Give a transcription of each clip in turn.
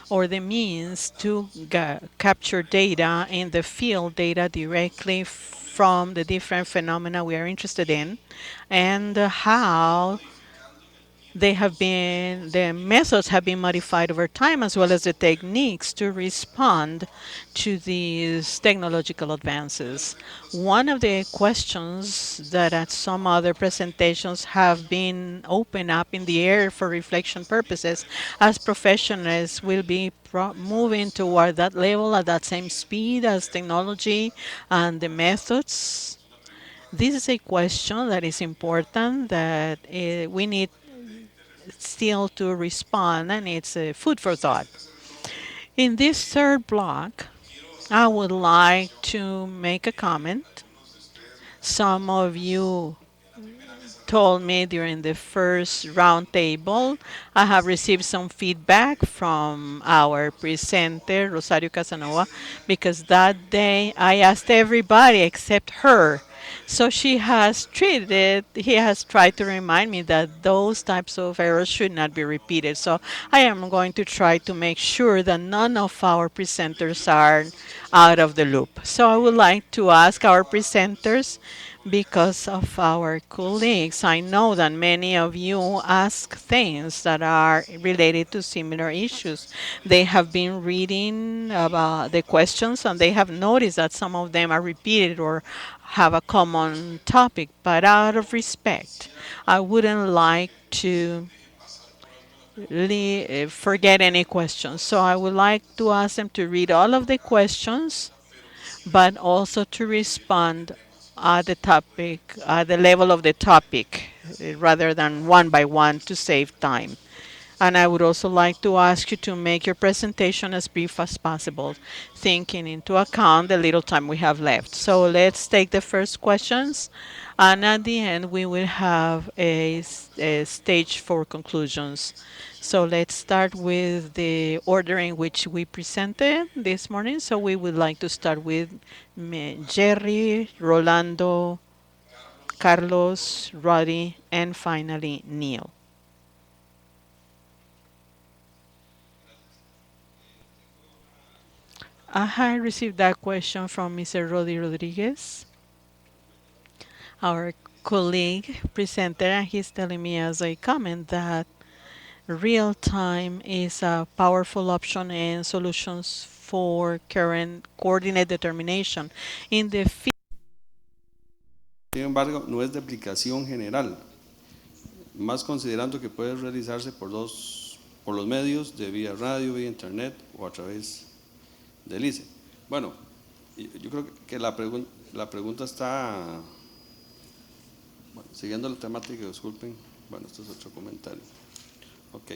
or the means to capture data in the field, data directly from the different phenomena we are interested in, and how the methods have been modified over time, as well as the techniques to respond to these technological advances. One of the questions that at some other presentations have been opened up in the air for reflection purposes, as professionals will be moving toward that level at that same speed as technology and the methods. This is a question that is important that we need still to respond, and it's food for thought. In this third block, I would like to make a comment. Some of you told me during the first roundtable, I have received some feedback from our presenter, Rosario Casanova, because that day I asked everybody except her. So he has tried to remind me that those types of errors should not be repeated. So I am going to try to make sure that none of our presenters are out of the loop. So I would like to ask our presenters, because of our colleagues, I know that many of you ask things that are related to similar issues. They have been reading about the questions and they have noticed that some of them are repeated or have a common topic, but out of respect, I wouldn't like to forget any questions. So I would like to ask them to read all of the questions, but also to respond at the topic, at the level of the topic, rather than one by one to save time. And I would also like to ask you to make your presentation as brief as possible, taking into account the little time we have left. So let's take the first questions, and at the end we will have a stage for conclusions. So let's start with the order in which we presented this morning. So we would like to start with Jerry, Rolando, Carlos, Roddy, and finally Neil. I had received that question from Mr. Roddy Rodriguez, our colleague presenter, and he's telling me as a comment that real time is a powerful option in solutions for current coordinate determination. In the Sin embargo, no es de aplicación general, más considerando que puede realizarse por los medios de vía radio, vía internet o a través del ICE. Bueno, yo creo que la pregunta está, bueno, siguiendo la temática, disculpen, bueno, esto es otro comentario. Ok.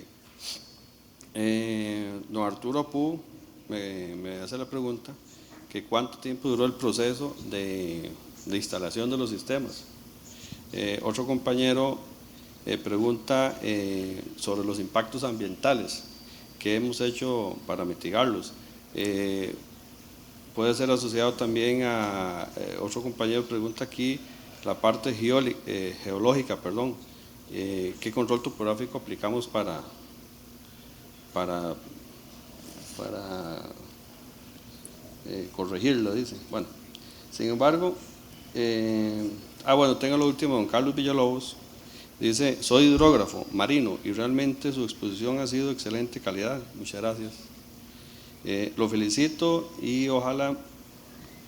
Don Arturo Pu me hace la pregunta que cuánto tiempo duró el proceso de instalación de los sistemas. Otro compañero pregunta sobre los impactos ambientales que hemos hecho para mitigarlos. Puede ser asociado también a otro compañero pregunta aquí la parte geológica, perdón, qué control topográfico aplicamos para corregirlo, dice. Bueno, sin embargo, bueno, tengo lo último, don Carlos Villalobos, dice, soy hidrógrafo marino y realmente su exposición ha sido de excelente calidad, muchas gracias. Lo felicito y ojalá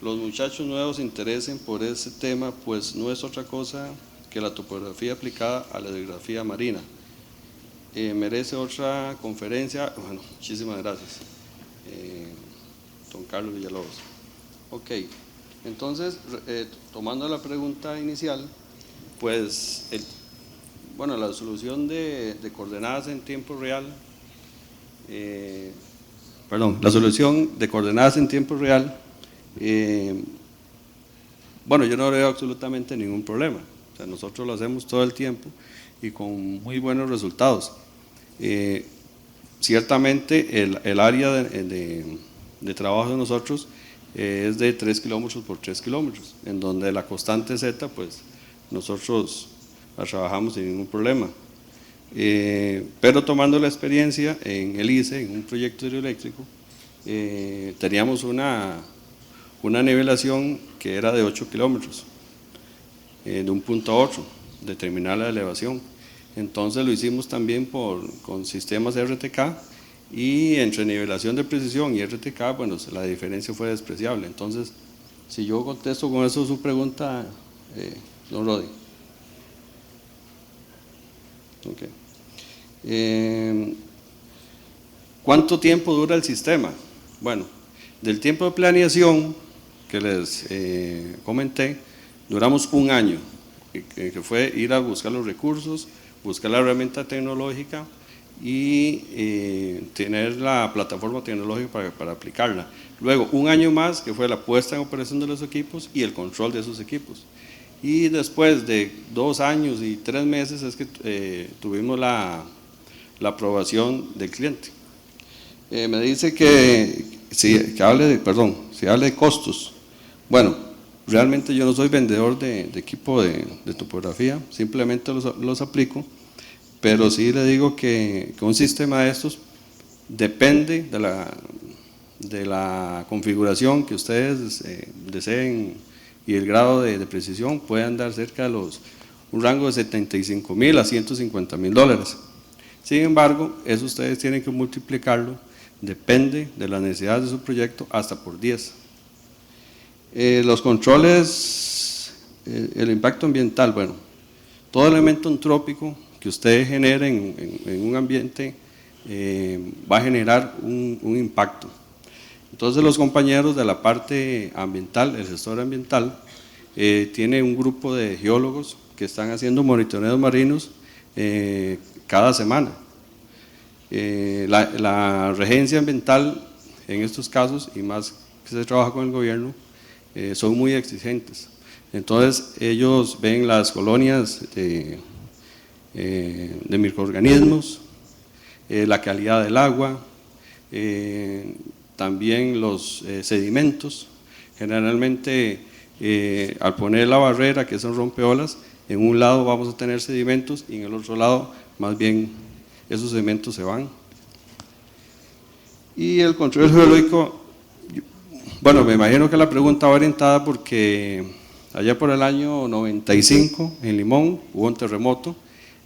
los muchachos nuevos se interesen por ese tema, pues no es otra cosa que la topografía aplicada a la hidrografía marina. Merece otra conferencia. Bueno, muchísimas gracias, don Carlos Villalobos. Ok, entonces, tomando la pregunta inicial, pues, bueno, la solución de coordenadas en tiempo real, la solución de coordenadas en tiempo real, bueno, yo no veo absolutamente ningún problema. O sea, nosotros lo hacemos todo el tiempo y con muy buenos resultados. Ciertamente el área de trabajo de nosotros es de 3 kilómetros por 3 kilómetros, en donde la constante Z, pues nosotros la trabajamos sin ningún problema. Pero tomando la experiencia en el ICE, en un proyecto hidroeléctrico, teníamos una nivelación que era de 8 kilómetros, de un punto a otro, determinar la elevación. Entonces lo hicimos también con sistemas RTK, y entre nivelación de precisión y RTK, bueno, la diferencia fue despreciable. Entonces, si yo contesto con eso su pregunta, don Rodi. Okay. ¿Cuánto tiempo dura el sistema? Bueno, del tiempo de planeación que les comenté, duramos un año, que fue ir a buscar los recursos, buscar la herramienta tecnológica y tener la plataforma tecnológica para aplicarla. Luego, un año más, que fue la puesta en operación de los equipos y el control de esos equipos. Y después de 2 años y 3 meses es que tuvimos la aprobación del cliente. Me dice que hable de costos. Bueno, realmente yo no soy vendedor de equipo de topografía, simplemente los aplico, pero sí le digo que un sistema de estos depende de la configuración que ustedes deseen y el grado de precisión. Puede andar cerca de un rango de 75,000 a 150,000 dólares. Sin embargo, eso ustedes tienen que multiplicarlo, depende de las necesidades de su proyecto, hasta por 10. Los controles, el impacto ambiental, bueno, todo elemento antrópico que ustedes generen en un ambiente va a generar un impacto. Entonces los compañeros de la parte ambiental, el gestor ambiental, tiene un grupo de geólogos que están haciendo monitoreos marinos cada semana. La regencia ambiental en estos casos, y más que se trabaja con el gobierno, son muy exigentes. Entonces ellos ven las colonias de microorganismos, la calidad del agua, también los sedimentos. Generalmente al poner la barrera, que son rompeolas, en un lado vamos a tener sedimentos y en el otro lado más bien esos sedimentos se van. Y el control geológico, bueno, me imagino que la pregunta va orientada porque allá por el año 95 en Limón hubo un terremoto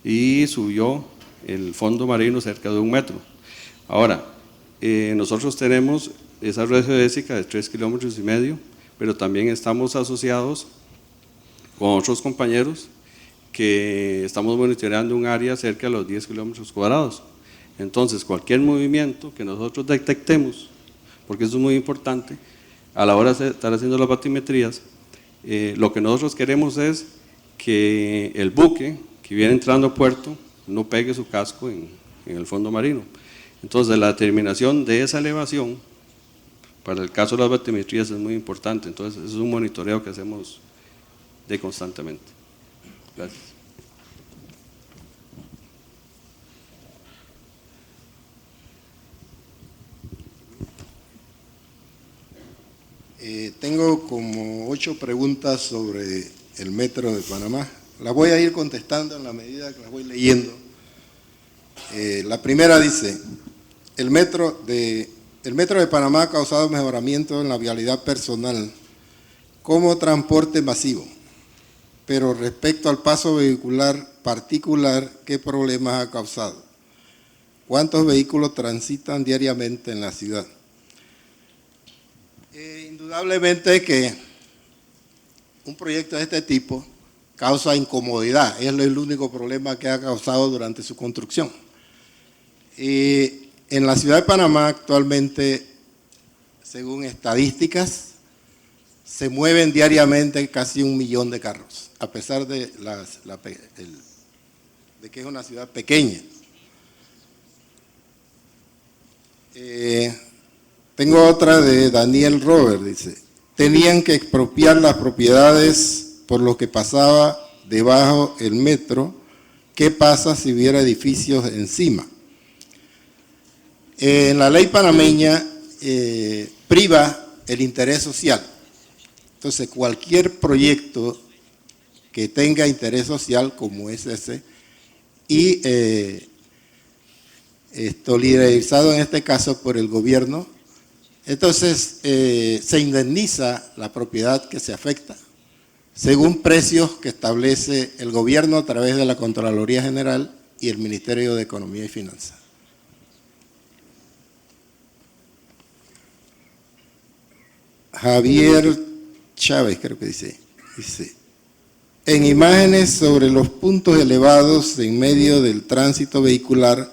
y subió el fondo marino cerca de 1 metro. Ahora, nosotros tenemos esa red geodésica de 3,5 kilómetros, pero también estamos asociados con otros compañeros que estamos monitoreando un área cerca de los 10 kilómetros cuadrados. Entonces, cualquier movimiento que nosotros detectemos, porque eso es muy importante, a la hora de estar haciendo las batimetrías, lo que nosotros queremos es que el buque que viene entrando a puerto no pegue su casco en el fondo marino. Entonces, la determinación de esa elevación, para el caso de las batimetrías, es muy importante. Entonces, eso es un monitoreo que hacemos constantemente. Gracias. Tengo como 8 preguntas sobre el Metro de Panamá. Las voy a ir contestando en la medida que las voy leyendo. La primera dice, el metro de Panamá ha causado mejoramiento en la vialidad personal como transporte masivo, pero respecto al paso vehicular particular, ¿qué problemas ha causado? ¿Cuántos vehículos transitan diariamente en la ciudad? Indudablemente que un proyecto de este tipo causa incomodidad, es el único problema que ha causado durante su construcción. En la ciudad de Panamá actualmente, según estadísticas, se mueven diariamente casi 1 millón de carros, a pesar de que es una ciudad pequeña. Tengo otra de Daniel Robert, dice, tenían que expropiar las propiedades por lo que pasaba debajo el metro. ¿Qué pasa si hubiera edificios encima? En la ley panameña priva el interés social. Entonces, cualquier proyecto que tenga interés social, como es ese, y liderizado en este caso por el gobierno. Entonces se indemniza la propiedad que se afecta según precios que establece el gobierno a través de la Contraloría General y el Ministerio de Economía y Finanzas. Javier Chávez, creo que dice, en imágenes sobre los puntos elevados en medio del tránsito vehicular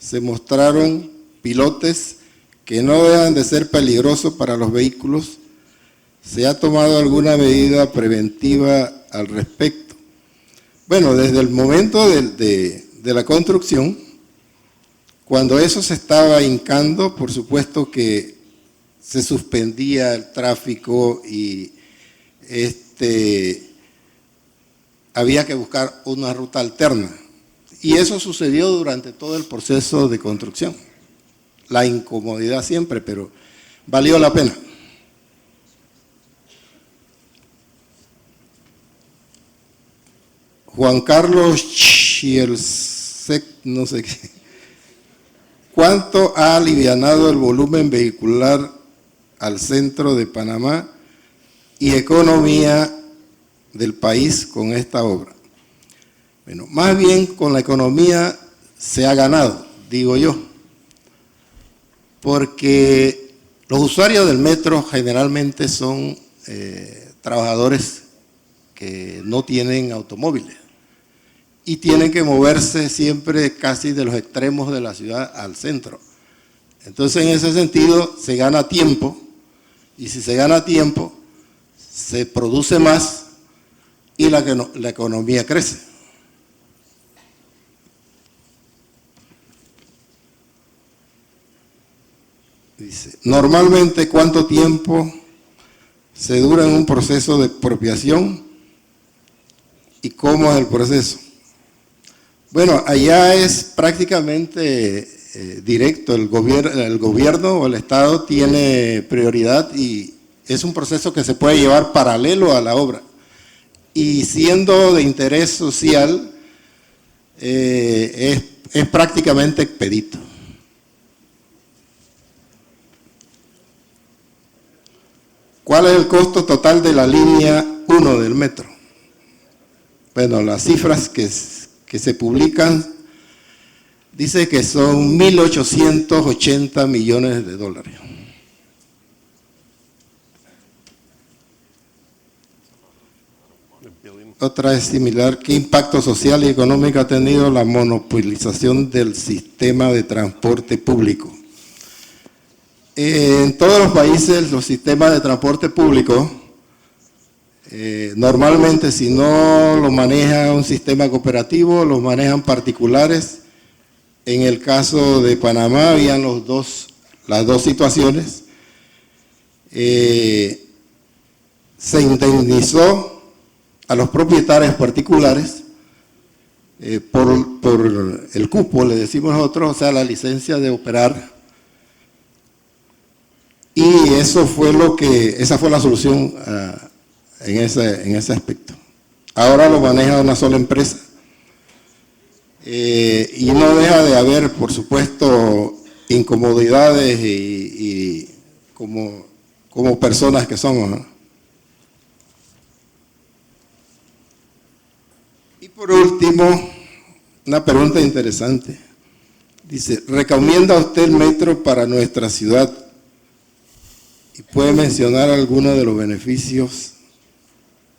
se mostraron pilotes que no dejan de ser peligrosos para los vehículos. ¿Se ha tomado alguna medida preventiva al respecto? Bueno, desde el momento de la construcción, cuando eso se estaba hincando, por supuesto que se suspendía el tráfico y había que buscar una ruta alterna. Y eso sucedió durante todo el proceso de construcción. La incomodidad siempre, pero valió la pena. Juan Carlos Chielsek, no sé qué. ¿Cuánto ha alivianado el volumen vehicular al centro de Panamá y economía del país con esta obra? Bueno, más bien con la economía se ha ganado, digo yo, porque los usuarios del metro generalmente son trabajadores que no tienen automóviles y tienen que moverse siempre casi de los extremos de la ciudad al centro. Entonces, en ese sentido, se gana tiempo, y si se gana tiempo, se produce más y la economía crece. Dice, normalmente, ¿cuánto tiempo se dura en un proceso de expropiación y cómo es el proceso? Bueno, allá es prácticamente directo, el gobierno o el Estado tiene prioridad y es un proceso que se puede llevar paralelo a la obra. Y siendo de interés social, es prácticamente expedito. ¿Cuál es el costo total de la línea 1 del metro? Bueno, las cifras que se publican dice que son 1.880 millones de dólares. Otra es similar. ¿Qué impacto social y económico ha tenido la monopolización del sistema de transporte público? En todos los países los sistemas de transporte público, normalmente si no lo maneja un sistema cooperativo, los manejan particulares. En el caso de Panamá habían las dos situaciones. Se indemnizó a los propietarios particulares por el cupo, le decimos nosotros, o sea, la licencia de operar. Y esa fue la solución en ese aspecto. Ahora lo maneja una sola empresa. Y no deja de haber, por supuesto, incomodidades y como personas que somos, ¿no? Y por último, una pregunta interesante. Dice, ¿recomienda usted el metro para nuestra ciudad? Y puede mencionar algunos de los beneficios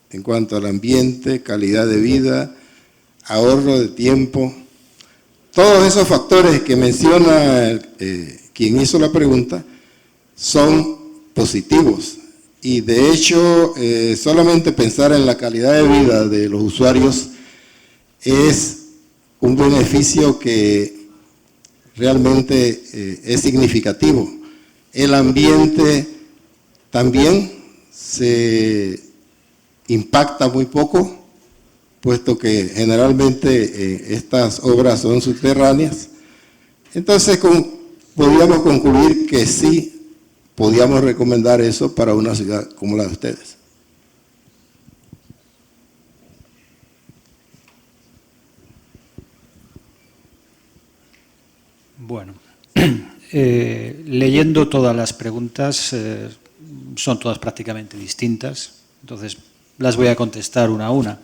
en cuanto al ambiente, calidad de vida, ahorro de tiempo. Todos esos factores que menciona quien hizo la pregunta son positivos. Y de hecho, solamente pensar en la calidad de vida de los usuarios es un beneficio que realmente es significativo. El ambiente también se impacta muy poco, puesto que generalmente estas obras son subterráneas. Entonces podríamos concluir que sí, podíamos recomendar eso para una ciudad como la de ustedes. Leyendo todas las preguntas, son todas prácticamente distintas, entonces las voy a contestar una a una.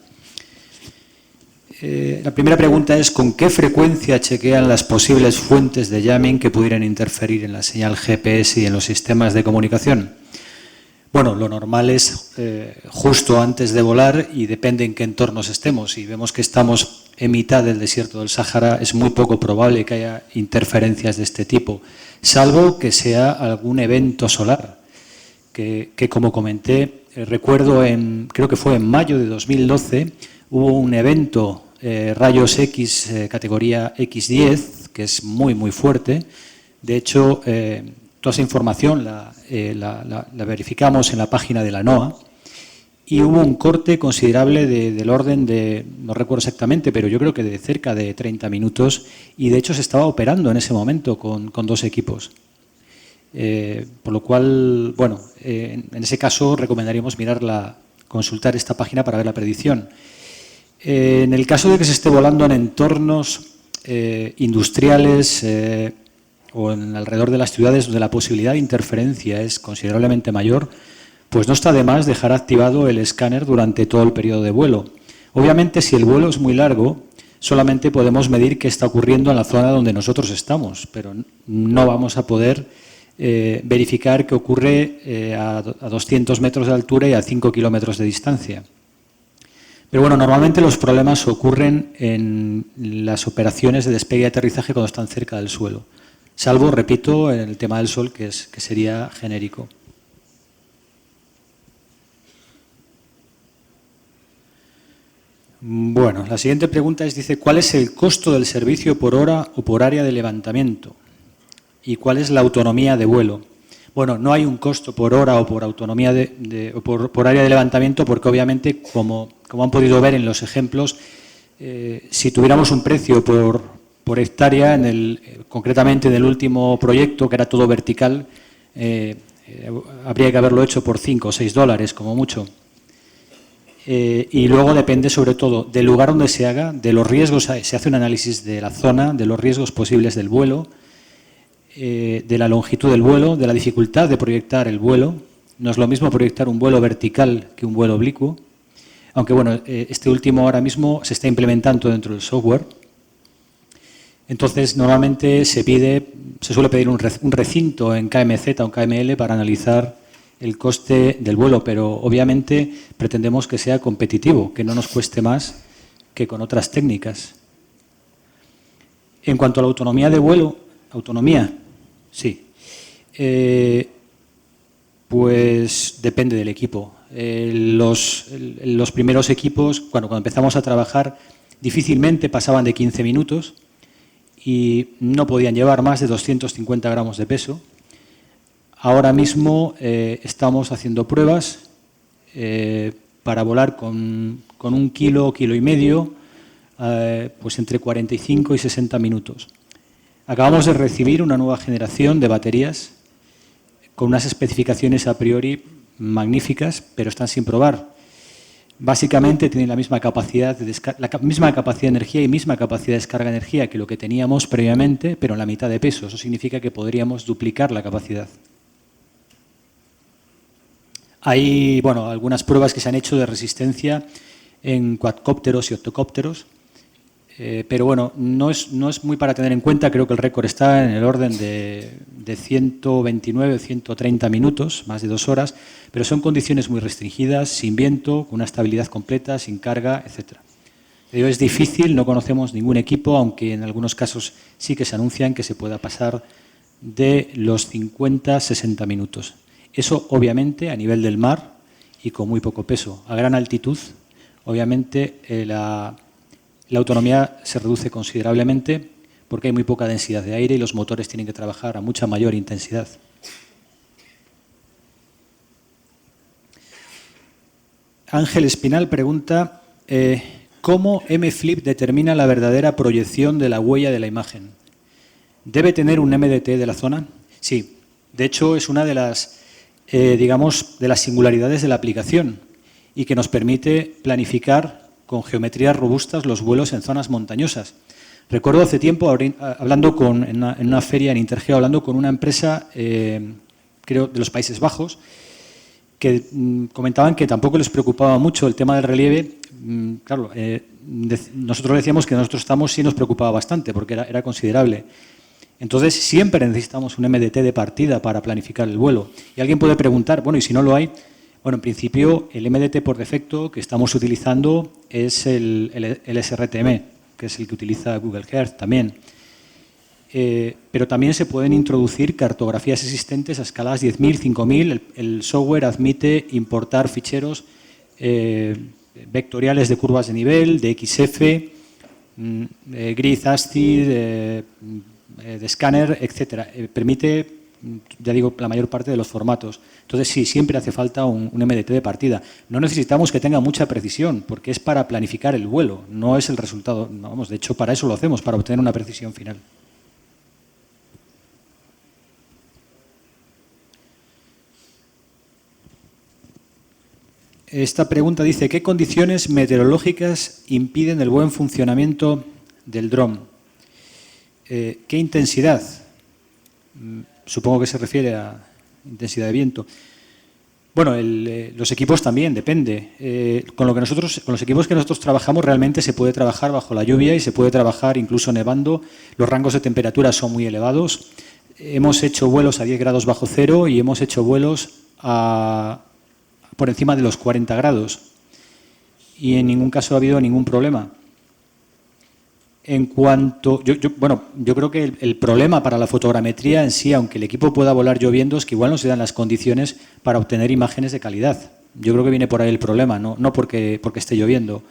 La primera pregunta es: ¿con qué frecuencia chequean las posibles fuentes de jamming que pudieran interferir en la señal GPS y en los sistemas de comunicación? Bueno, lo normal es justo antes de volar, y depende en qué entornos estemos. Si vemos que estamos en mitad del desierto del Sáhara, es muy poco probable que haya interferencias de este tipo, salvo que sea algún evento solar, que como comenté, recuerdo, creo que fue en mayo de 2012, hubo un evento rayos X categoría X10, que es muy, muy fuerte. De hecho, toda esa información la verificamos en la página de la NOAA, y hubo un corte considerable del orden de, no recuerdo exactamente, pero yo creo que de cerca de 30 minutos, y de hecho se estaba operando en ese momento con 2 equipos. Por lo cual, bueno, en ese caso recomendaríamos consultar esta página para ver la predicción. En el caso de que se esté volando en entornos industriales o en alrededor de las ciudades donde la posibilidad de interferencia es considerablemente mayor, pues no está de más dejar activado el escáner durante todo el periodo de vuelo. Obviamente, si el vuelo es muy largo, solamente podemos medir qué está ocurriendo en la zona donde nosotros estamos, pero no vamos a poder verificar qué ocurre a 200 metros de altura y a 5 kilómetros de distancia. Pero bueno, normalmente los problemas ocurren en las operaciones de despegue y aterrizaje cuando están cerca del suelo, salvo, repito, en el tema del sol, que sería genérico. Bueno, la siguiente pregunta dice: ¿cuál es el costo del servicio por hora o por área de levantamiento? ¿Y cuál es la autonomía de vuelo? Bueno, no hay un costo por hora o por autonomía o por área de levantamiento, porque obviamente, como han podido ver en los ejemplos, si tuviéramos un precio por hectárea, concretamente en el último proyecto, que era todo vertical, habría que haberlo hecho por $5 o $6 como mucho. Y luego depende sobre todo del lugar donde se haga, de los riesgos, se hace un análisis de la zona, de los riesgos posibles del vuelo, de la longitud del vuelo, de la dificultad de proyectar el vuelo. No es lo mismo proyectar un vuelo vertical que un vuelo oblicuo, aunque bueno, este último ahora mismo se está implementando dentro del software. Entonces, normalmente se suele pedir un recinto en KMZ o en KML para analizar el coste del vuelo, pero obviamente pretendemos que sea competitivo, que no nos cueste más que con otras técnicas. En cuanto a la autonomía de vuelo, sí, pues depende del equipo. Los primeros equipos, cuando empezamos a trabajar, difícilmente pasaban de 15 minutos y no podían llevar más de 250 gramos de peso. Ahora mismo estamos haciendo pruebas para volar con 1 kilo, kilo y medio, pues entre 45 y 60 minutos. Acabamos de recibir una nueva generación de baterías con unas especificaciones a priori magníficas, pero están sin probar. Básicamente tienen la misma capacidad de energía y misma capacidad de descarga de energía que lo que teníamos previamente, pero en la mitad de peso. Eso significa que podríamos duplicar la capacidad. Hay, bueno, algunas pruebas que se han hecho de resistencia en cuadcópteros y octocópteros, pero bueno, no es muy para tener en cuenta. Creo que el récord está en el orden de 129 o 130 minutos, más de 2 horas, pero son condiciones muy restringidas, sin viento, con una estabilidad completa, sin carga, etc. Pero es difícil, no conocemos ningún equipo, aunque en algunos casos sí que se anuncian que se pueda pasar de los 50-60 minutos. Eso, obviamente, a nivel del mar y con muy poco peso. A gran altitud, obviamente, la autonomía se reduce considerablemente porque hay muy poca densidad de aire y los motores tienen que trabajar a mucha mayor intensidad. Ángel Espinal pregunta: ¿cómo MFlip determina la verdadera proyección de la huella de la imagen? ¿Debe tener un MDT de la zona? Sí. De hecho, es una de las de las singularidades de la aplicación y que nos permite planificar con geometrías robustas los vuelos en zonas montañosas. Recuerdo hace tiempo, hablando en una feria en Intergeo, hablando con una empresa, creo, de los Países Bajos, que comentaban que tampoco les preocupaba mucho el tema del relieve. Claro, nosotros decíamos que nosotros sí nos preocupaba bastante, porque era considerable. Entonces, siempre necesitamos un MDT de partida para planificar el vuelo. Y alguien puede preguntar, bueno, ¿y si no lo hay? Bueno, en principio, el MDT por defecto que estamos utilizando es el SRTM, que es el que utiliza Google Earth también. Pero también se pueden introducir cartografías existentes a escalas 10.000, 5.000. El software admite importar ficheros vectoriales de curvas de nivel, de XF, grid ASCII, de escáner, etcétera. Permite, ya digo, la mayor parte de los formatos. Entonces, sí, siempre hace falta un MDT de partida. No necesitamos que tenga mucha precisión, porque es para planificar el vuelo, no es el resultado. No, vamos, de hecho, para eso lo hacemos, para obtener una precisión final. Esta pregunta dice, ¿qué condiciones meteorológicas impiden el buen funcionamiento del dron? ¿Qué intensidad? Supongo que se refiere a intensidad de viento. Bueno, los equipos también, depende. Con los equipos que nosotros trabajamos realmente se puede trabajar bajo la lluvia y se puede trabajar incluso nevando. Los rangos de temperatura son muy elevados. Hemos hecho vuelos a 10 grados bajo cero y hemos hecho vuelos por encima de los 40 grados. Y en ningún caso ha habido ningún problema. En cuanto, yo creo que el problema para la fotogrametría en sí, aunque el equipo pueda volar lloviendo, es que igual no se dan las condiciones para obtener imágenes de calidad. Yo creo que viene por ahí el problema, no porque esté lloviendo.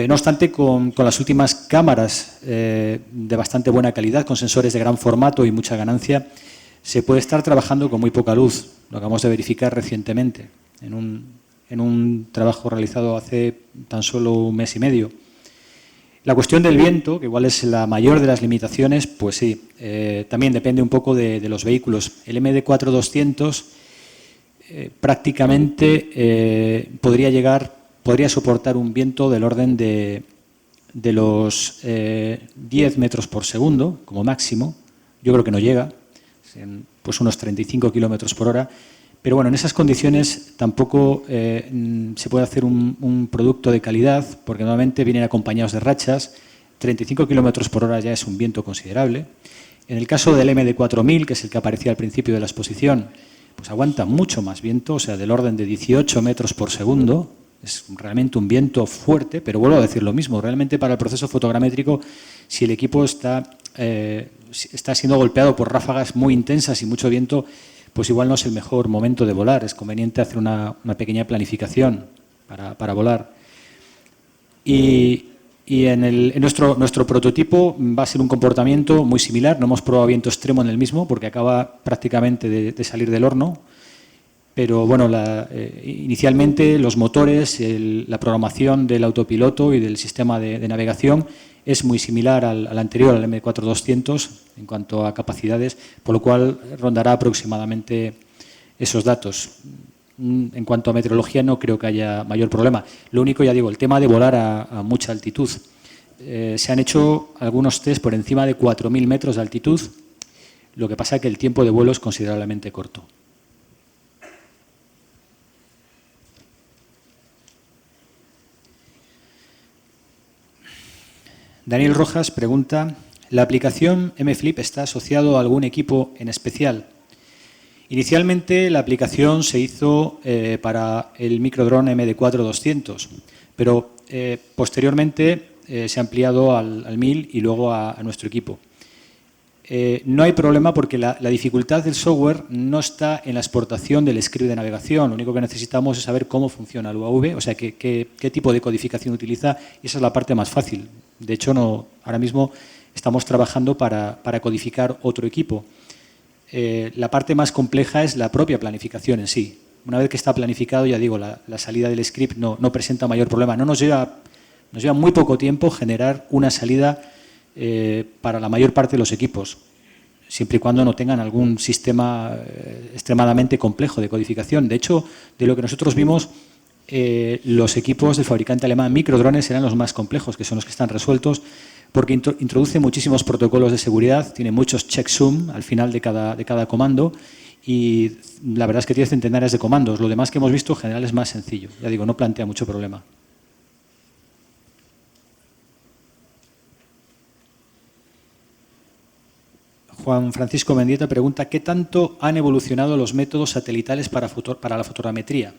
No obstante, con las últimas cámaras de bastante buena calidad, con sensores de gran formato y mucha ganancia, se puede estar trabajando con muy poca luz. Lo acabamos de verificar recientemente en un trabajo realizado hace tan solo un mes y medio. La cuestión del viento, que igual es la mayor de las limitaciones, pues sí, también depende un poco de los vehículos. El MD4-200 prácticamente podría soportar un viento del orden de los 10 metros por segundo, como máximo. Yo creo que no llega, pues unos 35 kilómetros por hora. Pero bueno, en esas condiciones tampoco se puede hacer un producto de calidad, porque normalmente vienen acompañados de rachas. 35 kilómetros por hora ya es un viento considerable. En el caso del MD4000, que es el que aparecía al principio de la exposición, pues aguanta mucho más viento, o sea, del orden de 18 metros por segundo. Es realmente un viento fuerte, pero vuelvo a decir lo mismo. Realmente para el proceso fotogramétrico, si el equipo está siendo golpeado por ráfagas muy intensas y mucho viento, pues igual no es el mejor momento de volar. Es conveniente hacer una pequeña planificación para volar. Y en nuestro prototipo va a ser un comportamiento muy similar. No hemos probado viento extremo en el mismo porque acaba prácticamente de salir del horno. Pero bueno, inicialmente los motores, la programación del autopiloto y del sistema de navegación es muy similar al anterior, al M4200, en cuanto a capacidades, por lo cual rondará aproximadamente esos datos. En cuanto a meteorología no creo que haya mayor problema. Lo único, ya digo, el tema de volar a mucha altitud. Se han hecho algunos test por encima de 4.000 metros de altitud, lo que pasa es que el tiempo de vuelo es considerablemente corto. Daniel Rojas pregunta, ¿la aplicación MFlip está asociado a algún equipo en especial? Inicialmente la aplicación se hizo para el microdrone MD4-200, pero posteriormente se ha ampliado al 1000 y luego a nuestro equipo. No hay problema porque la dificultad del software no está en la exportación del script de navegación. Lo único que necesitamos es saber cómo funciona el UAV, o sea, qué tipo de codificación utiliza, y esa es la parte más fácil. De hecho, ahora mismo estamos trabajando para codificar otro equipo. La parte más compleja es la propia planificación en sí. Una vez que está planificado, ya digo, la salida del script no presenta mayor problema. Nos lleva muy poco tiempo generar una salida para la mayor parte de los equipos, siempre y cuando no tengan algún sistema extremadamente complejo de codificación. De hecho, de lo que nosotros vimos, los equipos del fabricante alemán Microdrones eran los más complejos, que son los que están resueltos, porque introduce muchísimos protocolos de seguridad, tiene muchos checksum al final de cada comando y la verdad es que tiene centenares de comandos. Lo demás que hemos visto en general es más sencillo. Ya digo, no plantea mucho problema. Juan Francisco Mendieta pregunta ¿qué tanto han evolucionado los métodos satelitales para la fotogrametría?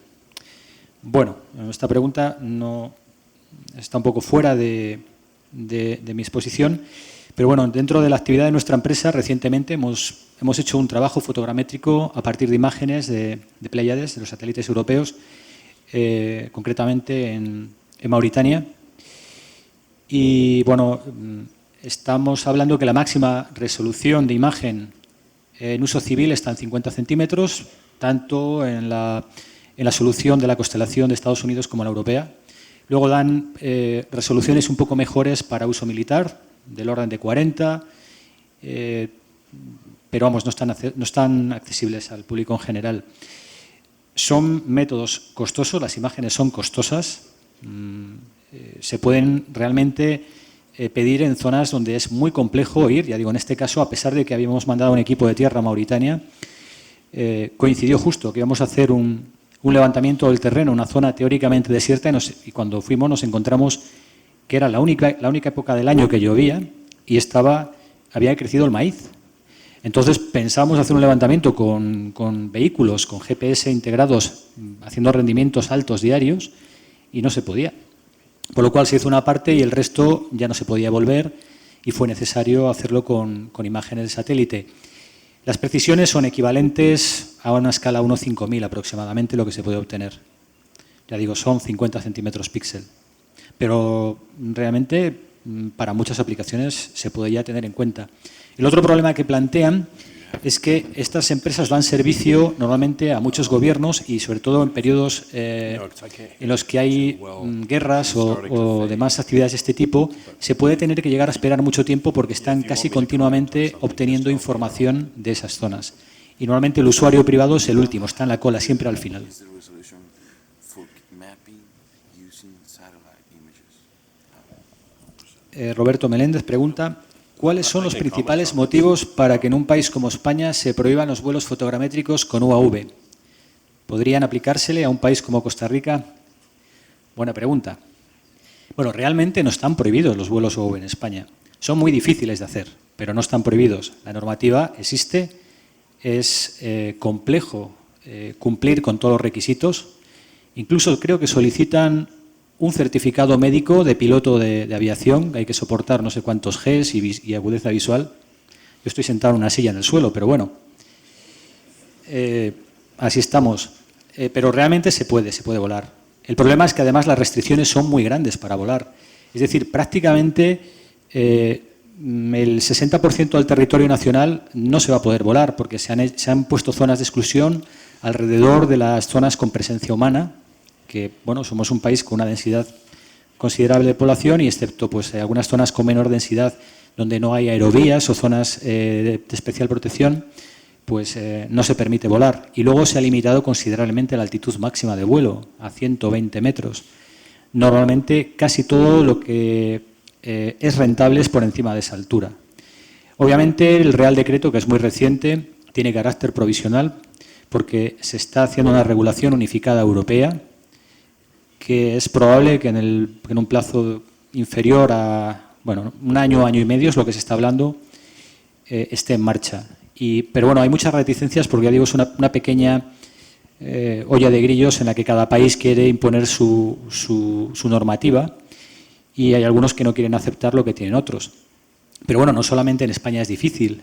Bueno, esta pregunta no está un poco fuera de mi exposición, pero bueno, dentro de la actividad de nuestra empresa recientemente hemos hecho un trabajo fotogramétrico a partir de imágenes de Pléyades, de los satélites europeos, concretamente en Mauritania. Y bueno, estamos hablando que la máxima resolución de imagen en uso civil está en 50 centímetros, tanto en la solución de la constelación de Estados Unidos como la europea. Luego dan resoluciones un poco mejores para uso militar, del orden de 40, pero vamos, no están accesibles al público en general. Son métodos costosos, las imágenes son costosas, se pueden realmente pedir en zonas donde es muy complejo ir. Ya digo, en este caso, a pesar de que habíamos mandado un equipo de tierra a Mauritania, coincidió justo que íbamos a hacer un levantamiento del terreno, una zona teóricamente desierta, y cuando fuimos nos encontramos que era la única época del año que llovía y había crecido el maíz. Entonces pensamos hacer un levantamiento con vehículos, con GPS integrados, haciendo rendimientos altos diarios, y no se podía. Por lo cual se hizo una parte y el resto ya no se podía volver y fue necesario hacerlo con imágenes de satélite. Las precisiones son equivalentes a una escala 1:5000 aproximadamente lo que se puede obtener. Ya digo, son 50 centímetros píxel. Pero realmente para muchas aplicaciones se puede ya tener en cuenta. El otro problema que plantean es que estas empresas dan servicio normalmente a muchos gobiernos y sobre todo en periodos en los que hay guerras o demás actividades de este tipo, se puede tener que llegar a esperar mucho tiempo porque están casi continuamente obteniendo información de esas zonas. Y normalmente el usuario privado es el último, está en la cola, siempre al final. Roberto Meléndez pregunta ¿cuáles son los principales motivos para que en un país como España se prohíban los vuelos fotogramétricos con UAV? ¿Podrían aplicársele a un país como Costa Rica? Buena pregunta. Bueno, realmente no están prohibidos los vuelos UAV en España. Son muy difíciles de hacer, pero no están prohibidos. La normativa existe, es complejo cumplir con todos los requisitos. Incluso creo que solicitan un certificado médico de piloto de aviación, que hay que soportar no sé cuántos Gs y agudeza visual. Yo estoy sentado en una silla en el suelo, pero bueno, así estamos. Pero realmente se puede volar. El problema es que además las restricciones son muy grandes para volar. Es decir, prácticamente el 60% del territorio nacional no se va a poder volar porque se han puesto zonas de exclusión alrededor de las zonas con presencia humana, que bueno, somos un país con una densidad considerable de población y excepto pues algunas zonas con menor densidad donde no hay aerovías o zonas de especial protección, pues no se permite volar. Y luego se ha limitado considerablemente la altitud máxima de vuelo a 120 metros. Normalmente casi todo lo que es rentable es por encima de esa altura. Obviamente el Real Decreto, que es muy reciente, tiene carácter provisional porque se está haciendo una regulación unificada europea que es probable que en un plazo inferior a un año y medio, es lo que se está hablando, esté en marcha. Pero bueno, hay muchas reticencias porque ya digo, es una pequeña olla de grillos en la que cada país quiere imponer su normativa y hay algunos que no quieren aceptar lo que tienen otros. Pero bueno, no solamente en España es difícil.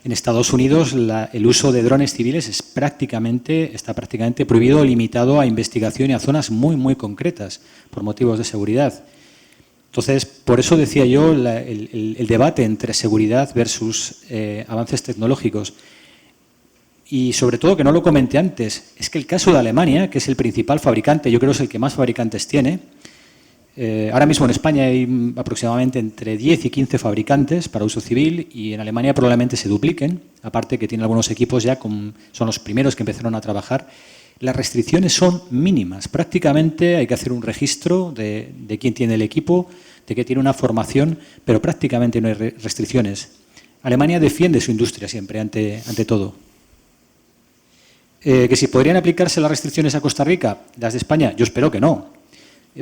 En Estados Unidos el uso de drones civiles está prácticamente prohibido o limitado a investigación y a zonas muy, muy concretas por motivos de seguridad. Entonces, por eso decía yo el debate entre seguridad versus avances tecnológicos. Y sobre todo, que no lo comenté antes, es que el caso de Alemania, que es el principal fabricante, yo creo que es el que más fabricantes tiene. Ahora mismo en España hay aproximadamente entre 10 y 15 fabricantes para uso civil y en Alemania probablemente se dupliquen, aparte que tiene algunos equipos ya, son los primeros que empezaron a trabajar, las restricciones son mínimas. Prácticamente hay que hacer un registro de quién tiene el equipo, de que tiene una formación, pero prácticamente no hay restricciones. Alemania defiende su industria siempre ante todo. ¿Que si podrían aplicarse las restricciones a Costa Rica, las de España? Yo espero que no.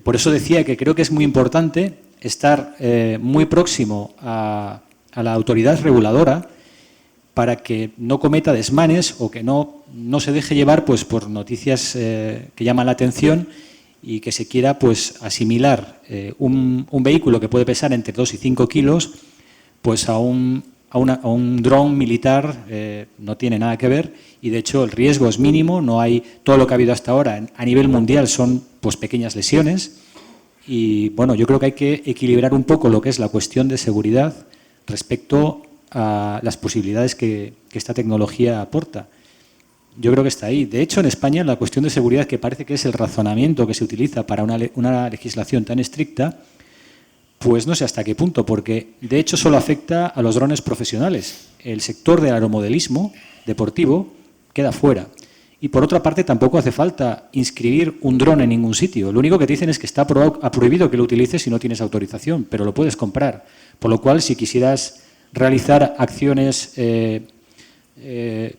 Por eso decía que creo que es muy importante estar muy próximo a la autoridad reguladora para que no cometa desmanes o que no se deje llevar pues, por noticias que llaman la atención y que se quiera pues, asimilar un vehículo que puede pesar entre 2 y 5 kilos pues, a un dron militar. No tiene nada que ver y de hecho el riesgo es mínimo, no hay todo lo que ha habido hasta ahora a nivel mundial son pues, pequeñas lesiones y bueno, yo creo que hay que equilibrar un poco lo que es la cuestión de seguridad respecto a las posibilidades que esta tecnología aporta. Yo creo que está ahí. De hecho, en España la cuestión de seguridad, que parece que es el razonamiento que se utiliza para una legislación tan estricta, pues no sé hasta qué punto, porque de hecho solo afecta a los drones profesionales. El sector del aeromodelismo deportivo queda fuera. Y por otra parte tampoco hace falta inscribir un dron en ningún sitio. Lo único que te dicen es que está prohibido que lo utilices si no tienes autorización, pero lo puedes comprar. Por lo cual, si quisieras realizar acciones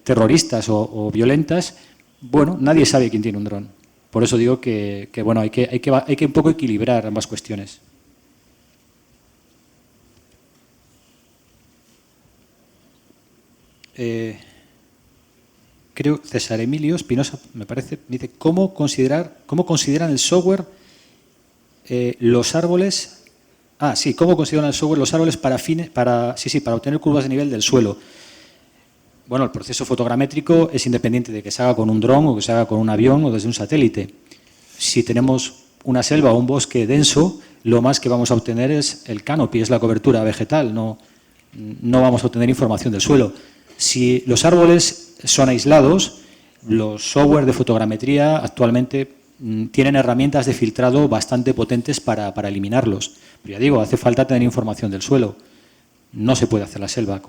terroristas o violentas, bueno, nadie sabe quién tiene un dron. Por eso digo que bueno, hay que un poco equilibrar ambas cuestiones. Creo, César Emilio Espinosa, me parece, me dice, ¿cómo consideran el software los árboles? Ah, sí, ¿cómo consideran el software los árboles para obtener curvas de nivel del suelo? Bueno, el proceso fotogramétrico es independiente de que se haga con un dron o que se haga con un avión o desde un satélite. Si tenemos una selva o un bosque denso, lo más que vamos a obtener es el canopy, es la cobertura vegetal, no vamos a obtener información del suelo. Si los árboles son aislados, los software de fotogrametría actualmente tienen herramientas de filtrado bastante potentes para eliminarlos. Pero ya digo, hace falta tener información del suelo. No se puede hacer la selva.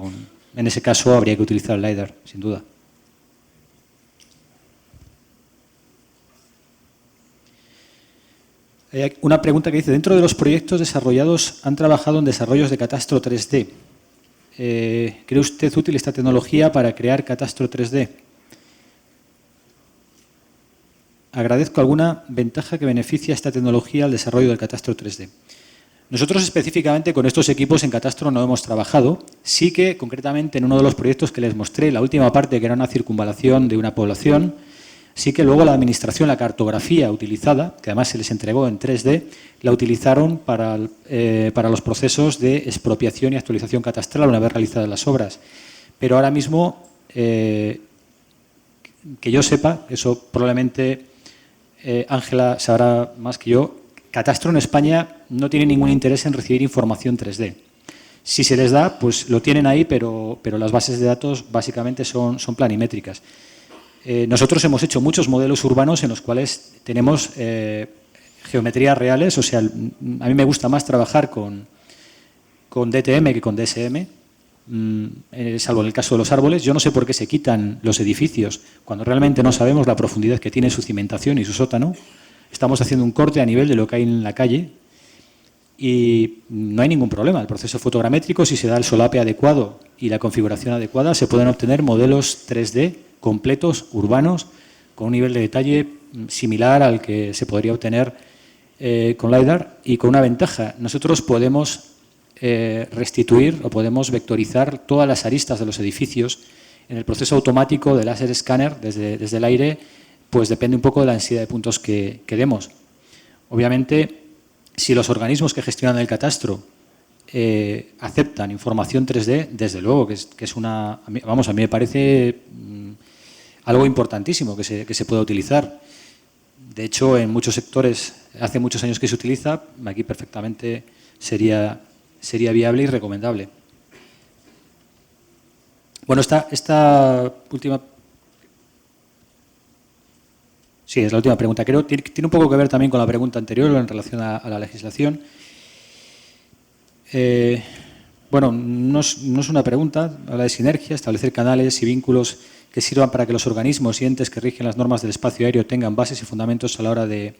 En ese caso habría que utilizar el LiDAR, sin duda. Hay una pregunta que dice, dentro de los proyectos desarrollados, ¿han trabajado en desarrollos de catastro 3D? ¿Cree usted útil esta tecnología para crear catastro 3D? Agradezco alguna ventaja que beneficia esta tecnología al desarrollo del catastro 3D. Nosotros específicamente con estos equipos en catastro no hemos trabajado. Sí que concretamente en uno de los proyectos que les mostré, la última parte que era una circunvalación de una población, sí que luego la administración, la cartografía utilizada, que además se les entregó en 3D, la utilizaron para los procesos de expropiación y actualización catastral una vez realizadas las obras. Pero ahora mismo, que yo sepa, eso probablemente Ángela sabrá más que yo, Catastro en España no tiene ningún interés en recibir información 3D. Si se les da, pues lo tienen ahí, pero las bases de datos básicamente son planimétricas. Nosotros hemos hecho muchos modelos urbanos en los cuales tenemos geometrías reales, o sea, a mí me gusta más trabajar con DTM que con DSM, salvo en el caso de los árboles. Yo no sé por qué se quitan los edificios cuando realmente no sabemos la profundidad que tiene su cimentación y su sótano. Estamos haciendo un corte a nivel de lo que hay en la calle y no hay ningún problema. El proceso fotogramétrico, si se da el solape adecuado y la configuración adecuada, se pueden obtener modelos 3D completos, urbanos, con un nivel de detalle similar al que se podría obtener con LiDAR y con una ventaja. Nosotros podemos restituir o podemos vectorizar todas las aristas de los edificios en el proceso automático del láser escáner desde el aire, pues depende un poco de la densidad de puntos que demos. Obviamente, si los organismos que gestionan el catastro aceptan información 3D, desde luego que es una, vamos, a mí me parece algo importantísimo que se pueda utilizar. De hecho, en muchos sectores, hace muchos años que se utiliza, aquí perfectamente sería viable y recomendable. Bueno, esta última... Sí, es la última pregunta. Creo que tiene un poco que ver también con la pregunta anterior en relación a la legislación. Bueno, no es una pregunta, habla de sinergia, establecer canales y vínculos que sirvan para que los organismos y entes que rigen las normas del espacio aéreo tengan bases y fundamentos a la hora de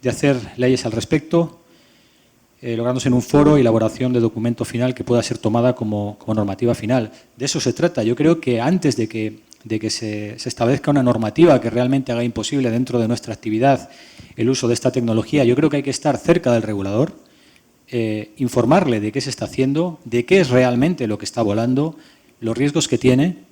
hacer leyes al respecto, lográndose en un foro y elaboración de documento final que pueda ser tomada como normativa final. De eso se trata. Yo creo que antes de que se establezca una normativa que realmente haga imposible dentro de nuestra actividad el uso de esta tecnología, yo creo que hay que estar cerca del regulador, informarle de qué se está haciendo, de qué es realmente lo que está volando, los riesgos que tiene,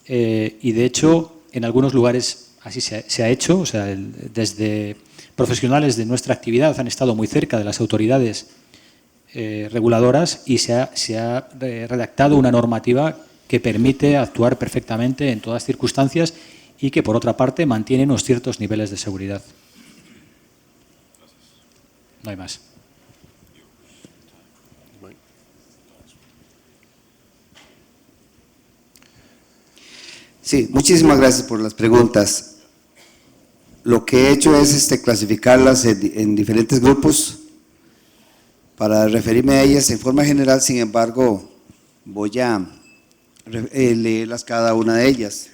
y de hecho en algunos lugares así se ha hecho, o sea, desde profesionales de nuestra actividad han estado muy cerca de las autoridades reguladoras y se ha redactado una normativa que permite actuar perfectamente en todas circunstancias y que, por otra parte, mantiene unos ciertos niveles de seguridad. No hay más. Sí, muchísimas gracias por las preguntas. Lo que he hecho es clasificarlas en diferentes grupos para referirme a ellas en forma general. Sin embargo, voy a leerlas cada una de ellas.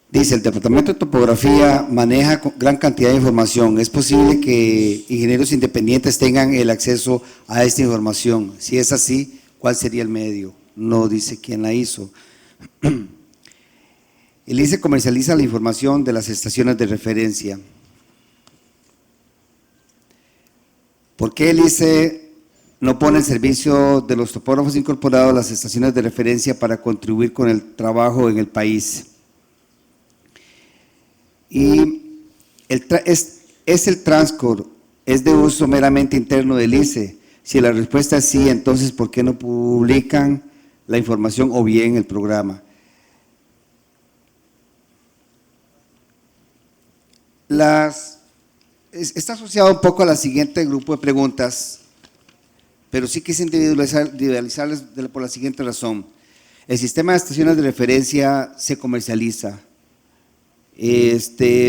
Dice, el Departamento de Topografía maneja gran cantidad de información. ¿Es posible que ingenieros independientes tengan el acceso a esta información? Si es así, ¿cuál sería el medio? No dice quién la hizo. El ICE comercializa la información de las estaciones de referencia. ¿Por qué el ICE no pone el servicio de los topógrafos incorporados a las estaciones de referencia para contribuir con el trabajo en el país? Y ¿es el Transcor, es de uso meramente interno del ICE? Si la respuesta es sí, entonces ¿por qué no publican la información o bien el programa? Está asociado un poco a la siguiente grupo de preguntas, pero sí quise individualizarles por la siguiente razón. El sistema de estaciones de referencia se comercializa.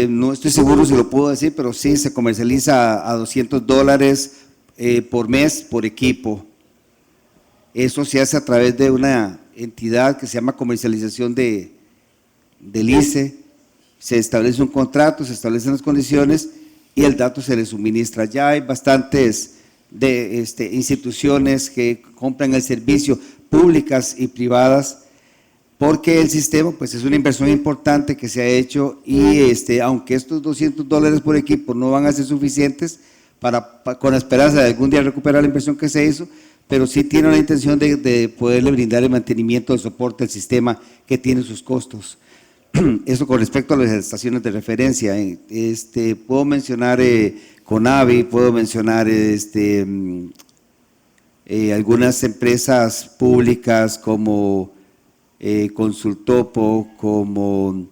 No estoy seguro si lo puedo decir, pero sí se comercializa a $200 por mes por equipo. Eso se hace a través de una entidad que se llama comercialización del ICE. Se establece un contrato, se establecen las condiciones y el dato se le suministra. Ya hay bastantes instituciones que compran el servicio, públicas y privadas, porque el sistema pues es una inversión importante que se ha hecho y aunque estos $200 por equipo no van a ser suficientes con la esperanza de algún día recuperar la inversión que se hizo, pero sí tiene la intención de poderle brindar el mantenimiento, el soporte al sistema que tiene sus costos. Eso con respecto a las estaciones de referencia. Puedo mencionar Conavi, puedo mencionar algunas empresas públicas como Consultopo, como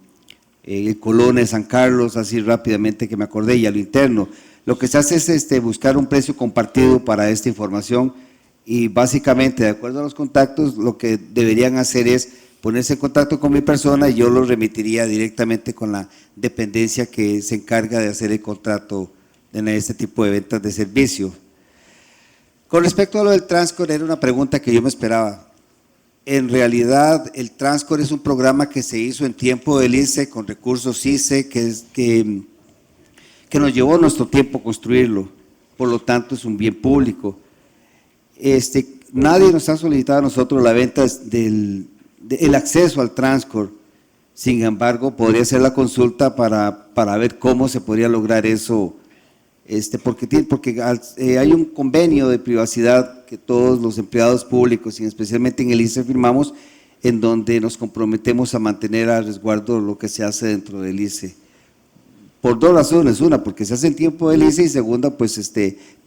Colones, San Carlos, así rápidamente que me acordé, y a lo interno. Lo que se hace es buscar un precio compartido para esta información y básicamente, de acuerdo a los contactos, lo que deberían hacer es ponerse en contacto con mi persona y yo lo remitiría directamente con la dependencia que se encarga de hacer el contrato en este tipo de ventas de servicio. Con respecto a lo del Transcor, era una pregunta que yo me esperaba. En realidad, el Transcor es un programa que se hizo en tiempo del ICE, con recursos ICE, que nos llevó nuestro tiempo construirlo, por lo tanto es un bien público. Nadie nos ha solicitado a nosotros la venta el acceso al Transcor. Sin embargo, podría ser la consulta para ver cómo se podría lograr eso, porque hay un convenio de privacidad que todos los empleados públicos y especialmente en el ICE firmamos, en donde nos comprometemos a mantener a resguardo lo que se hace dentro del ICE. Por dos razones: una, porque se hace en tiempo del ICE, y segunda, pues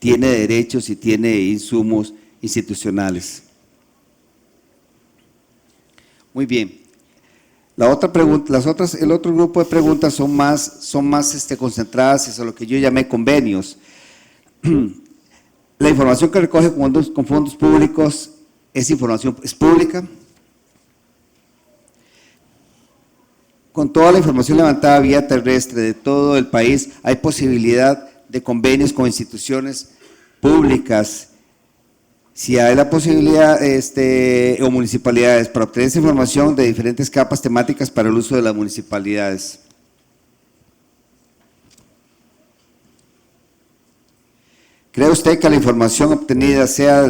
tiene derechos y tiene insumos institucionales. Muy bien. La otra pregunta, el otro grupo de preguntas son más concentradas en lo que yo llamé convenios. La información que recoge con fondos públicos es pública. Con toda la información levantada vía terrestre de todo el país, hay posibilidad de convenios con instituciones públicas. Si hay la posibilidad, o municipalidades, para obtener esa información de diferentes capas temáticas para el uso de las municipalidades. ¿Cree usted que la información obtenida, sea de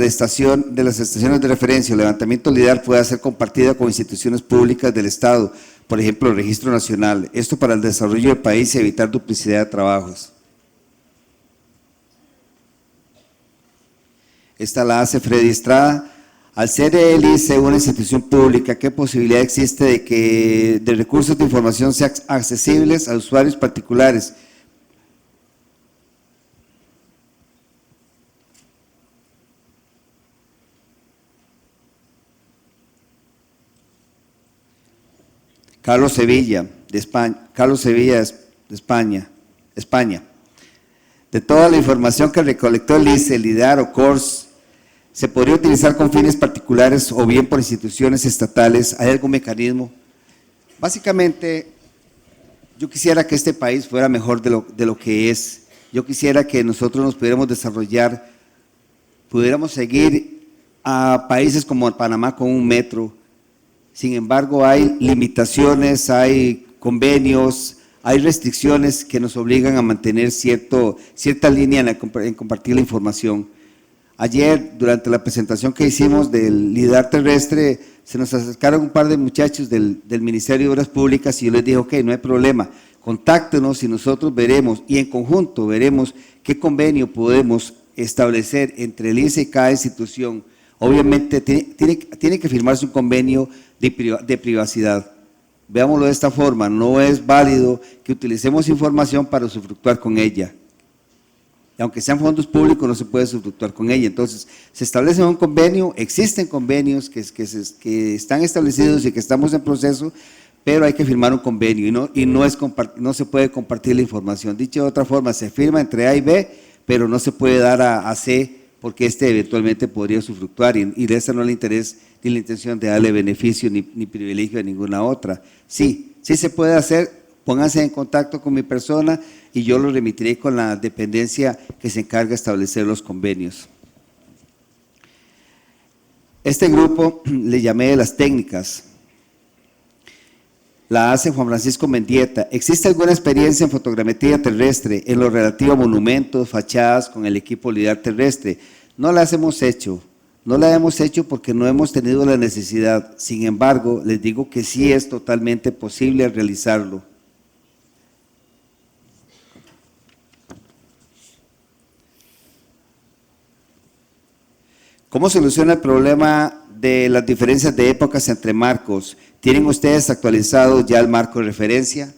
las estaciones de referencia o levantamiento LIDAR, pueda ser compartida con instituciones públicas del Estado, por ejemplo, el Registro Nacional? Esto para el desarrollo del país y evitar duplicidad de trabajos. Esta la hace Freddy Estrada. Al ser el ICE una institución pública, ¿qué posibilidad existe de que de recursos de información sean accesibles a usuarios particulares? Carlos Sevilla, de España. De toda la información que recolectó el ICE, el LIDAR o CORS, ¿se podría utilizar con fines particulares o bien por instituciones estatales? ¿Hay algún mecanismo? Básicamente, yo quisiera que este país fuera mejor de lo que es. Yo quisiera que nosotros nos pudiéramos desarrollar, pudiéramos seguir a países como Panamá con un metro. Sin embargo, hay limitaciones, hay convenios, hay restricciones que nos obligan a mantener cierta línea en compartir la información. Ayer, durante la presentación que hicimos del LIDAR terrestre, se nos acercaron un par de muchachos del Ministerio de Obras Públicas y yo les dije, ok, no hay problema, contáctenos y nosotros veremos, y en conjunto veremos qué convenio podemos establecer entre el ICE y cada institución. Obviamente tiene que firmarse un convenio de privacidad. Veámoslo de esta forma, no es válido que utilicemos información para usufructuar con ella. Y aunque sean fondos públicos, no se puede usufructuar con ella. Entonces, se establece un convenio, existen convenios que están establecidos y que estamos en proceso, pero hay que firmar un convenio y no se puede compartir la información. Dicho de otra forma, se firma entre A y B, pero no se puede dar a C, porque eventualmente podría usufructuar y de esa no es el interés ni la intención de darle beneficio ni privilegio a ninguna otra. Sí se puede hacer, pónganse en contacto con mi persona y yo lo remitiré con la dependencia que se encarga de establecer los convenios. Este grupo le llamé de las técnicas, la hace Juan Francisco Mendieta. ¿Existe alguna experiencia en fotogrametría terrestre en lo relativo a monumentos, fachadas con el equipo LIDAR terrestre? No las hemos hecho, porque no hemos tenido la necesidad. Sin embargo, les digo que sí es totalmente posible realizarlo. ¿Cómo soluciona el problema de las diferencias de épocas entre marcos? ¿Tienen ustedes actualizado ya el marco de referencia?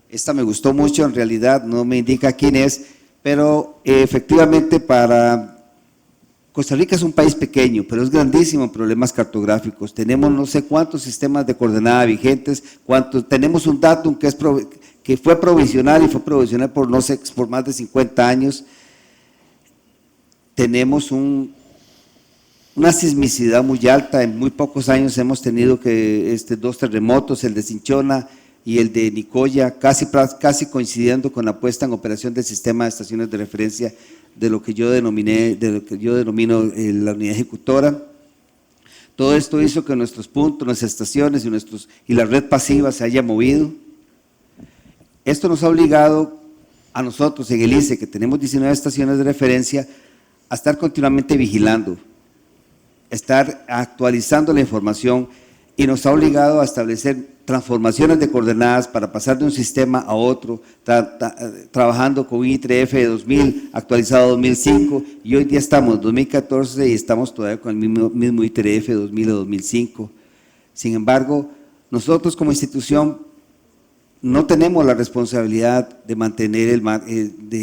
Esta me gustó mucho, en realidad no me indica quién es, pero efectivamente Costa Rica es un país pequeño, pero es grandísimo en problemas cartográficos. Tenemos no sé cuántos sistemas de coordenada vigentes, tenemos un datum que fue provisional y fue provisional por por más de 50 años. Tenemos una sismicidad muy alta, en muy pocos años hemos tenido dos terremotos, el de Cinchona y el de Nicoya, casi coincidiendo con la puesta en operación del sistema de estaciones de referencia de lo que yo denomino la unidad ejecutora. Todo esto hizo que nuestros puntos, nuestras estaciones y la red pasiva se haya movido. Esto nos ha obligado a nosotros en el ICE, que tenemos 19 estaciones de referencia, a estar continuamente vigilando, estar actualizando la información y nos ha obligado a establecer transformaciones de coordenadas para pasar de un sistema a otro, trabajando con un I3F de 2000, actualizado 2005, y hoy día estamos en 2014 y estamos todavía con el mismo I3F de 2000 a 2005. Sin embargo, nosotros como institución no tenemos la responsabilidad de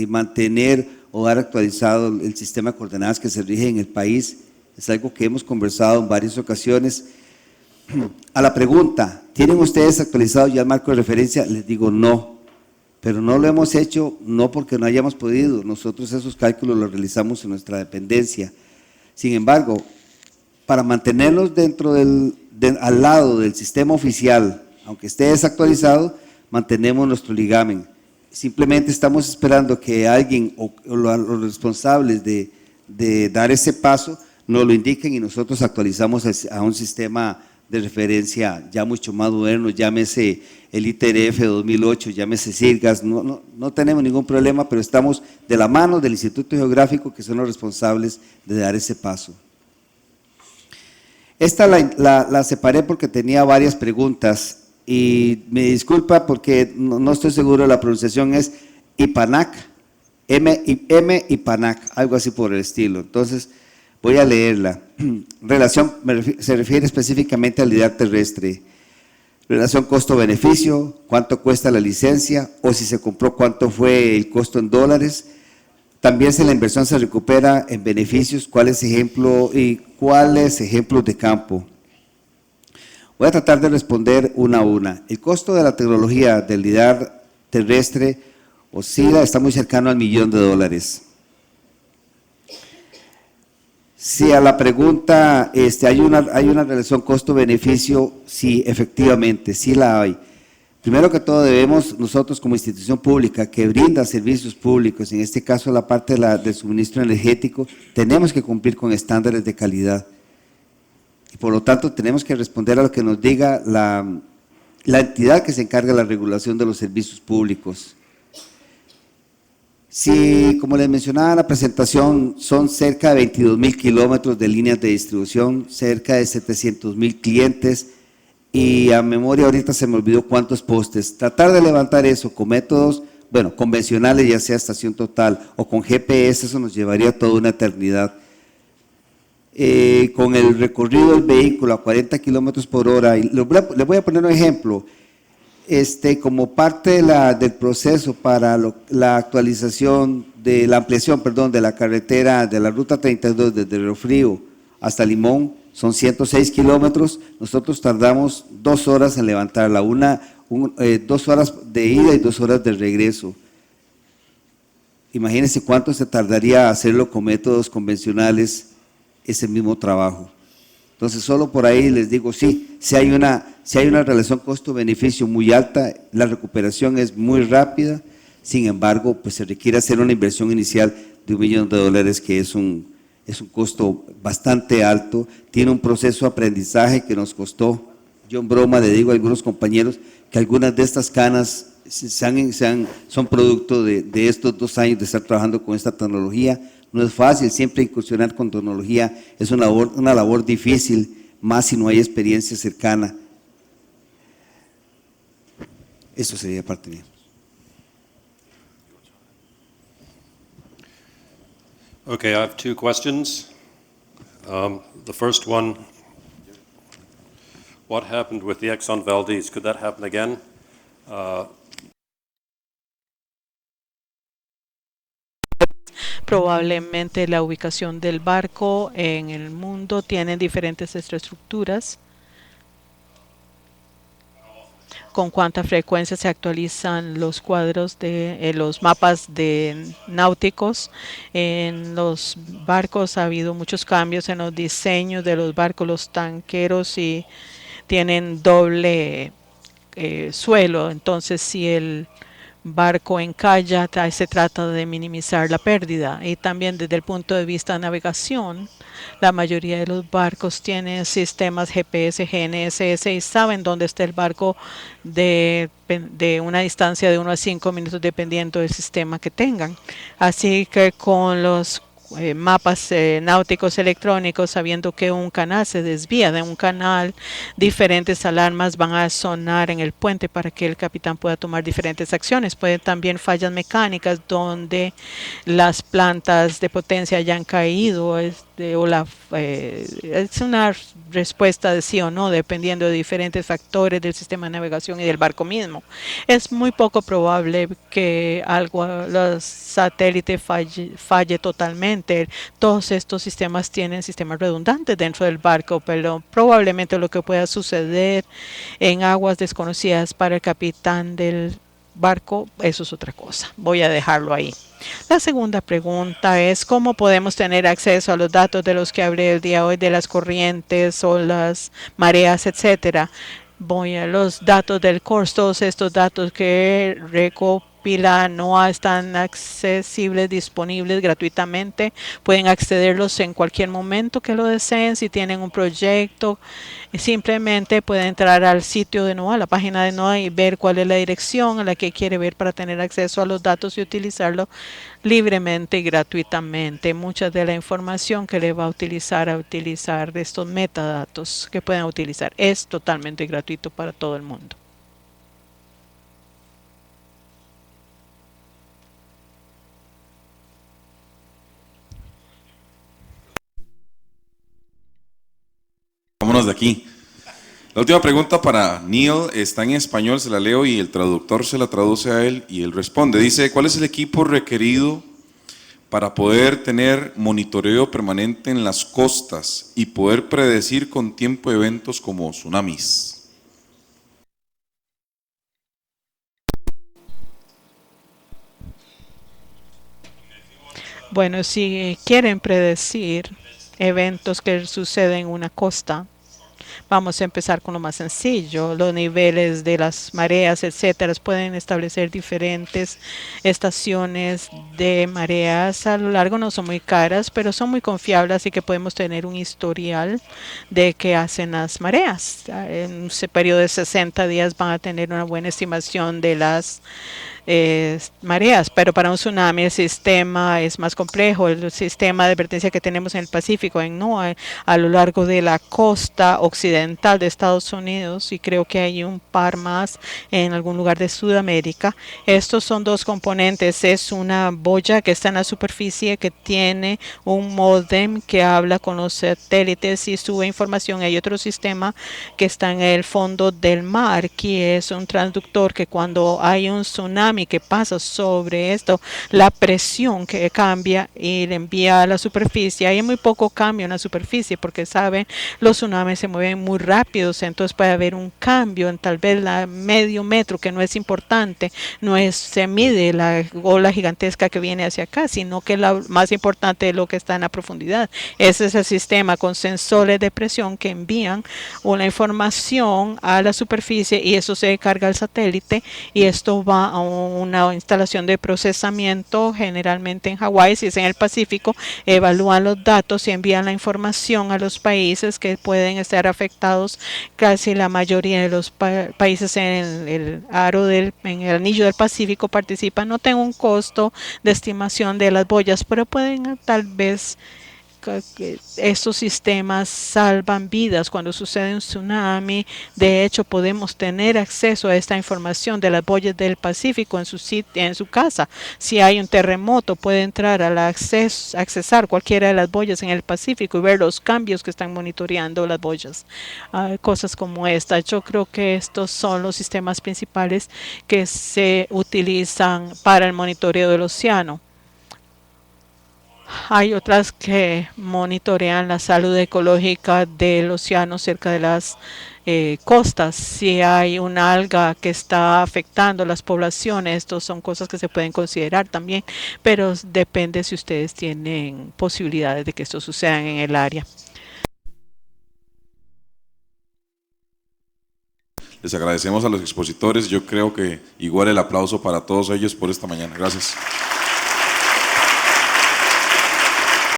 mantener o dar actualizado el sistema de coordenadas que se rige en el país. Es algo que hemos conversado en varias ocasiones. A la pregunta, ¿tienen ustedes actualizado ya el marco de referencia? Les digo no, pero no lo hemos hecho no porque no hayamos podido, nosotros esos cálculos los realizamos en nuestra dependencia. Sin embargo, para mantenerlos al lado del sistema oficial, aunque esté desactualizado, mantenemos nuestro ligamen. Simplemente estamos esperando que alguien o los responsables de dar ese paso nos lo indiquen y nosotros actualizamos a un sistema de referencia ya mucho más moderno, llámese el ITRF 2008, llámese SIRGAS, no tenemos ningún problema, pero estamos de la mano del Instituto Geográfico, que son los responsables de dar ese paso. Esta la separé porque tenía varias preguntas y me disculpa porque no estoy seguro de la pronunciación, es IPANAC, IPANAC, algo así por el estilo. Entonces, voy a leerla. Se refiere específicamente al lidar terrestre. Relación costo-beneficio, cuánto cuesta la licencia, o si se compró, cuánto fue el costo en dólares. También si la inversión se recupera en beneficios, cuáles ejemplos de campo. Voy a tratar de responder una a una. El costo de la tecnología del lidar terrestre oscila, está muy cercano al $1.000.000. Si a la pregunta hay una relación costo-beneficio, sí, efectivamente, sí la hay. Primero que todo debemos nosotros como institución pública que brinda servicios públicos, en este caso la parte del suministro energético, tenemos que cumplir con estándares de calidad. Y por lo tanto tenemos que responder a lo que nos diga la entidad que se encarga de la regulación de los servicios públicos. Si, como les mencionaba en la presentación, son cerca de 22,000 kilómetros de líneas de distribución, cerca de 700,000 clientes, y a memoria ahorita se me olvidó cuántos postes. Tratar de levantar eso con métodos, bueno, convencionales, ya sea estación total o con GPS, eso nos llevaría toda una eternidad. Con el recorrido del vehículo a 40 kilómetros por hora, y les voy a poner un ejemplo. Como parte del proceso para la actualización de la ampliación, de la carretera de la ruta 32 desde Río Frío hasta Limón, son 106 kilómetros, nosotros tardamos 2 horas en levantarla, 2 horas de ida y 2 horas de regreso. Imagínense cuánto se tardaría hacerlo con métodos convencionales, ese mismo trabajo. Entonces, solo por ahí les digo, sí, si hay una relación costo-beneficio muy alta, la recuperación es muy rápida, sin embargo, pues se requiere hacer una inversión inicial de $1.000.000, que es un costo bastante alto, tiene un proceso de aprendizaje que nos costó, yo en broma le digo a algunos compañeros que algunas de estas canas son producto de estos 2 años de estar trabajando con esta tecnología. No es fácil, siempre incursionar con tecnología es una labor difícil, más si no hay experiencia cercana. Eso sería parte mía. Okay, I have 2 questions. The first one, what happened with the Exxon Valdez? Could that happen again? Probablemente la ubicación del barco en el mundo tiene diferentes estructuras. Con cuánta frecuencia se actualizan los cuadros de los mapas náuticos. En los barcos ha habido muchos cambios en los diseños de los barcos, los tanqueros, y tienen doble suelo. Entonces, si el barco encalla, se trata de minimizar la pérdida. Y también desde el punto de vista de navegación, la mayoría de los barcos tienen sistemas GPS, GNSS, y saben dónde está el barco de una distancia de 1 a 5 minutos, dependiendo del sistema que tengan. Así que con los mapas náuticos electrónicos, sabiendo que un canal se desvía de un canal, diferentes alarmas van a sonar en el puente para que el capitán pueda tomar diferentes acciones. Pueden también fallas mecánicas donde las plantas de potencia hayan caído, es una respuesta de sí o no, dependiendo de diferentes factores del sistema de navegación y del barco mismo. Es muy poco probable que los satélites falle totalmente. Todos estos sistemas tienen sistemas redundantes dentro del barco, pero probablemente lo que pueda suceder en aguas desconocidas para el capitán del barco, eso es otra cosa. Voy a dejarlo ahí. La segunda pregunta es cómo podemos tener acceso a los datos de los que hablé el día de hoy, de las corrientes o las mareas, etcétera. Voy a los datos del CORS, todos estos datos que he pila no están accesibles, disponibles gratuitamente. Pueden accederlos en cualquier momento que lo deseen. Si tienen un proyecto, simplemente pueden entrar al sitio de NOAA, a la página de NOAA, y ver cuál es la dirección a la que quiere ver para tener acceso a los datos y utilizarlo libremente y gratuitamente. Mucha de la información que le va a utilizar de estos metadatos que pueden utilizar es totalmente gratuito para todo el mundo. Vámonos de aquí. La última pregunta para Neil está en español, se la leo y el traductor se la traduce a él y él responde. Dice, ¿cuál es el equipo requerido para poder tener monitoreo permanente en las costas y poder predecir con tiempo eventos como tsunamis? Bueno, si quieren predecir eventos que suceden en una costa, vamos a empezar con lo más sencillo. Los niveles de las mareas, etcétera, pueden establecer diferentes estaciones de mareas. A lo largo no son muy caras, pero son muy confiables, así que podemos tener un historial de qué hacen las mareas. En ese periodo de 60 días van a tener una buena estimación de las mareas, pero para un tsunami el sistema es más complejo. El sistema de advertencia que tenemos en el Pacífico, en NOAA, a lo largo de la costa occidental de Estados Unidos, y creo que hay un par más en algún lugar de Sudamérica. Estos son dos componentes. Es una boya que está en la superficie que tiene un módem que habla con los satélites y sube información. Hay otro sistema que está en el fondo del mar, que es un transductor que cuando hay un tsunami que pasa sobre esto, la presión que cambia y le envía a la superficie. Hay muy poco cambio en la superficie porque saben, los tsunamis se mueven muy rápidos, entonces puede haber un cambio en tal vez la medio metro, que no es importante, se mide la ola gigantesca que viene hacia acá, sino que la más importante es lo que está en la profundidad. Ese es el sistema con sensores de presión que envían una información a la superficie y eso se carga al satélite y esto va a una instalación de procesamiento, generalmente en Hawái. Si es en el Pacífico, evalúan los datos y envían la información a los países que pueden estar afectados. Casi la mayoría de los países en el en el anillo del Pacífico participan. No tengo un costo de estimación de las boyas, pero pueden tal vez que estos sistemas salvan vidas cuando sucede un tsunami. De hecho, podemos tener acceso a esta información de las boyas del Pacífico en su casa. Si hay un terremoto, puede entrar accesar cualquiera de las boyas en el Pacífico y ver los cambios que están monitoreando las boyas. Cosas como esta. Yo creo que estos son los sistemas principales que se utilizan para el monitoreo del océano. Hay otras que monitorean la salud ecológica del océano cerca de las costas. Si hay una alga que está afectando las poblaciones, estas son cosas que se pueden considerar también, pero depende si ustedes tienen posibilidades de que esto suceda en el área. Les agradecemos a los expositores. Yo creo que igual el aplauso para todos ellos por esta mañana. Gracias.